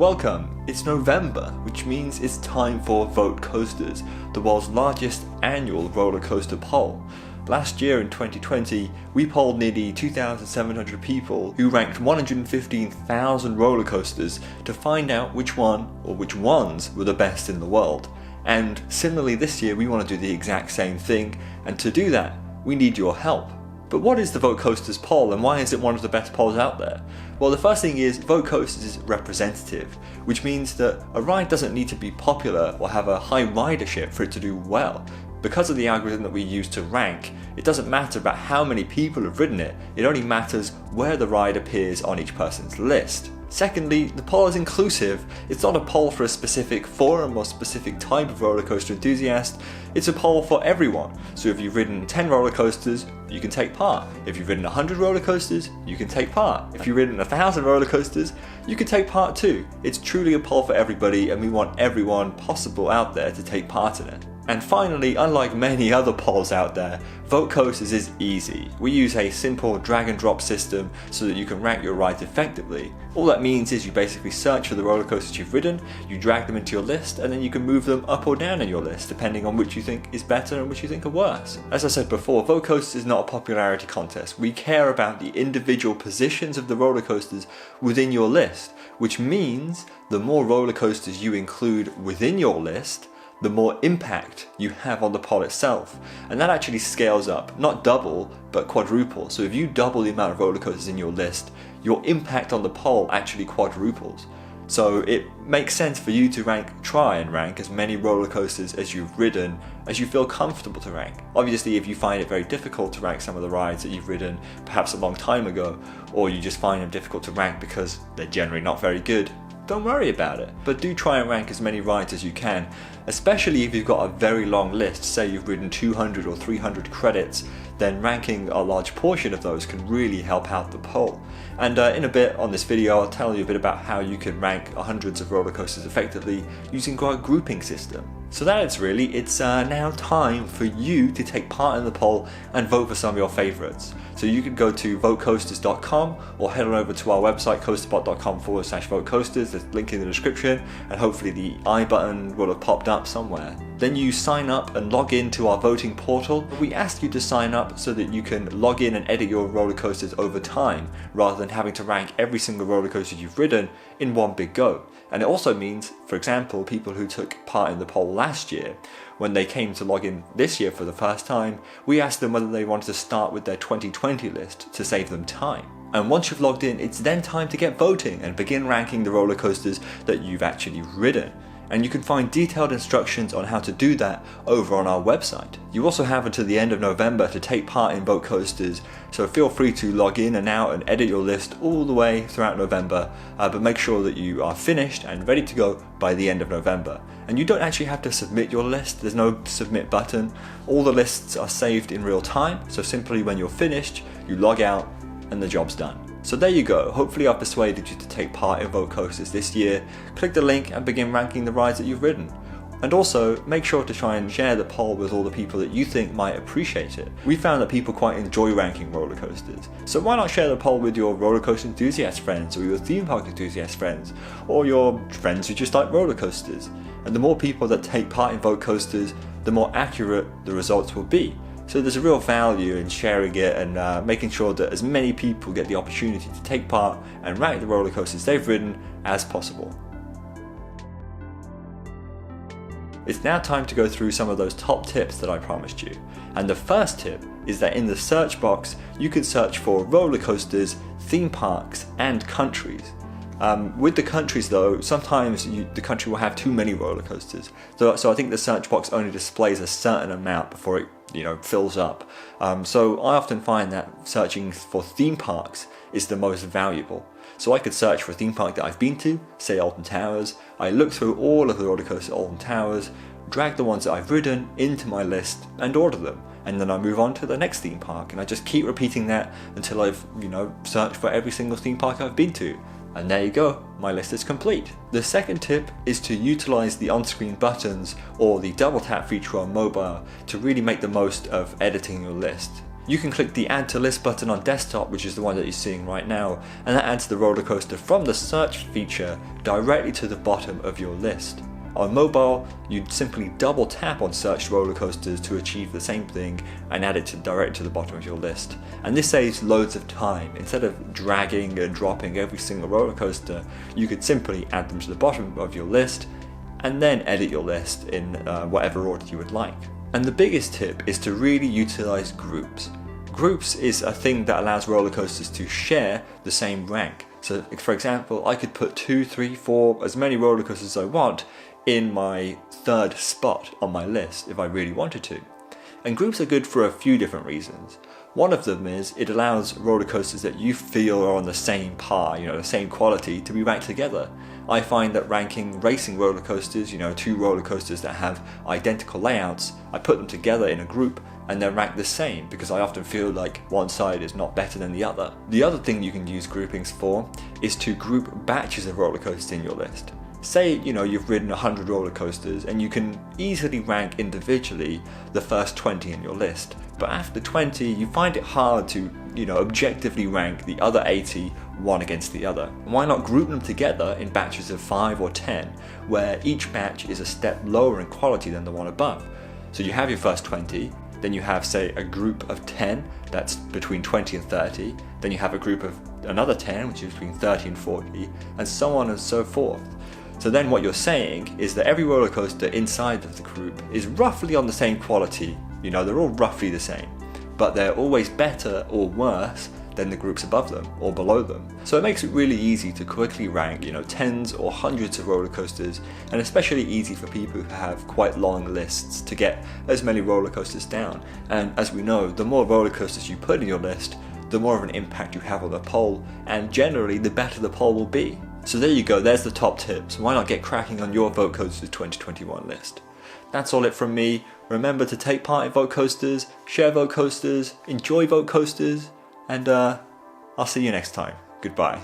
Welcome! It's November, which means it's time for Vote Coasters, the world's largest annual roller coaster poll. Last year in 2020, we polled nearly 2,700 people who ranked 115,000 roller coasters to find out which one or which ones were the best in the world. And similarly this year we want to do the exact same thing, and to do that we need your help. But what is the Vote Coasters poll and why is it one of the best polls out there? Well, the first thing is Vote Coasters is representative, which means that a ride doesn't need to be popular or have a high ridership for it to do well. Because of the algorithm that we use to rank, it doesn't matter about how many people have ridden it, it only matters where the ride appears on each person's list. Secondly, the poll is inclusive. It's not a poll for a specific forum or specific type of roller coaster enthusiast, it's a poll for everyone. So if you've ridden 10 roller coasters, you can take part. If you've ridden 100 roller coasters, you can take part. If you've ridden 1,000 roller coasters, you can take part too. It's truly a poll for everybody and we want everyone possible out there to take part in it. And finally, unlike many other polls out there, Vote Coasters is easy. We use a simple drag and drop system so that you can rank your rides effectively. All that means is you basically search for the roller coasters you've ridden, you drag them into your list, and then you can move them up or down in your list depending on which you think is better and which you think are worse. As I said before, Vote Coasters is not a popularity contest. We care about the individual positions of the roller coasters within your list, which means the more roller coasters you include within your list, the more impact you have on the poll itself. And that actually scales up, not double, but quadruple. So if you double the amount of roller coasters in your list, your impact on the poll actually quadruples. So it makes sense for you to try and rank as many roller coasters as you've ridden as you feel comfortable to rank. Obviously, if you find it very difficult to rank some of the rides that you've ridden perhaps a long time ago, or you just find them difficult to rank because they're generally not very good, don't worry about it. But do try and rank as many rides as you can, especially if you've got a very long list. Say you've ridden 200 or 300 credits, then ranking a large portion of those can really help out the poll. And in a bit on this video I'll tell you a bit about how you can rank hundreds of roller coasters effectively using our grouping system. So it's now time for you to take part in the poll and vote for some of your favourites. So you can go to votecoasters.com or head on over to our website coasterbot.com/votecoasters. There's a link in the description and hopefully the I button will have popped up somewhere. Then you sign up and log in to our voting portal. We ask you to sign up so that you can log in and edit your roller coasters over time rather than having to rank every single roller coaster you've ridden in one big go. And it also means, for example, people who took part in the poll last year, when they came to log in this year for the first time, we asked them whether they wanted to start with their 2020 list to save them time. And once you've logged in, it's then time to get voting and begin ranking the roller coasters that you've actually ridden. And you can find detailed instructions on how to do that over on our website. You also have until the end of November to take part in Vote Coasters, so feel free to log in and out and edit your list all the way throughout November, but make sure that you are finished and ready to go by the end of November. And you don't actually have to submit your list, there's no submit button. All the lists are saved in real time, so simply when you're finished, you log out and the job's done. So there you go, hopefully I've persuaded you to take part in Vote Coasters this year. Click the link and begin ranking the rides that you've ridden. And also, make sure to try and share the poll with all the people that you think might appreciate it. We found that people quite enjoy ranking roller coasters. So why not share the poll with your roller coaster enthusiast friends, or your theme park enthusiast friends, or your friends who just like roller coasters. And the more people that take part in Vote Coasters, the more accurate the results will be. So there's a real value in sharing it and making sure that as many people get the opportunity to take part and rank the roller coasters they've ridden as possible. It's now time to go through some of those top tips that I promised you. And the first tip is that in the search box you can search for roller coasters, theme parks and countries. With the countries though, sometimes the country will have too many roller coasters. So I think the search box only displays a certain amount before it fills up. So I often find that searching for theme parks is the most valuable. So I could search for a theme park that I've been to, say Alton Towers. I look through all of the roller coasters at Alton Towers, drag the ones that I've ridden into my list and order them. And then I move on to the next theme park and I just keep repeating that until I've searched for every single theme park I've been to. And there you go, my list is complete. The second tip is to utilize the on-screen buttons or the double tap feature on mobile to really make the most of editing your list. You can click the Add to List button on desktop, which is the one that you're seeing right now, and that adds the roller coaster from the search feature directly to the bottom of your list. On mobile, you'd simply double tap on searched roller coasters to achieve the same thing and add it directly to the bottom of your list. And this saves loads of time. Instead of dragging and dropping every single roller coaster, you could simply add them to the bottom of your list and then edit your list in whatever order you would like. And the biggest tip is to really utilize groups. Groups is a thing that allows roller coasters to share the same rank. So for example, I could put 2, 3, 4, as many roller coasters as I want in my third spot on my list if I really wanted to. And groups are good for a few different reasons. One of them is it allows roller coasters that you feel are on the same par, the same quality, to be ranked together. I find that ranking racing roller coasters, two roller coasters that have identical layouts, I put them together in a group and they're ranked the same because I often feel like one side is not better than the other. The other thing you can use groupings for is to group batches of roller coasters in your list. Say, you've ridden 100 roller coasters and you can easily rank individually the first 20 in your list. But after 20, you find it hard to, objectively rank the other 80 one against the other. Why not group them together in batches of 5 or 10, where each batch is a step lower in quality than the one above? So you have your first 20, then you have, say, a group of 10 that's between 20 and 30, then you have a group of another 10 which is between 30 and 40, and so on and so forth. So then what you're saying is that every roller coaster inside of the group is roughly on the same quality, they're all roughly the same, but they're always better or worse than the groups above them or below them. So it makes it really easy to quickly rank, tens or hundreds of roller coasters, and especially easy for people who have quite long lists to get as many roller coasters down. And as we know, the more roller coasters you put in your list, the more of an impact you have on the poll, and generally the better the poll will be. So there you go, there's the top tips. Why not get cracking on your Vote Coasters 2021 list? That's all it from me. Remember to take part in Vote Coasters, share Vote Coasters, enjoy Vote Coasters, and I'll see you next time. Goodbye.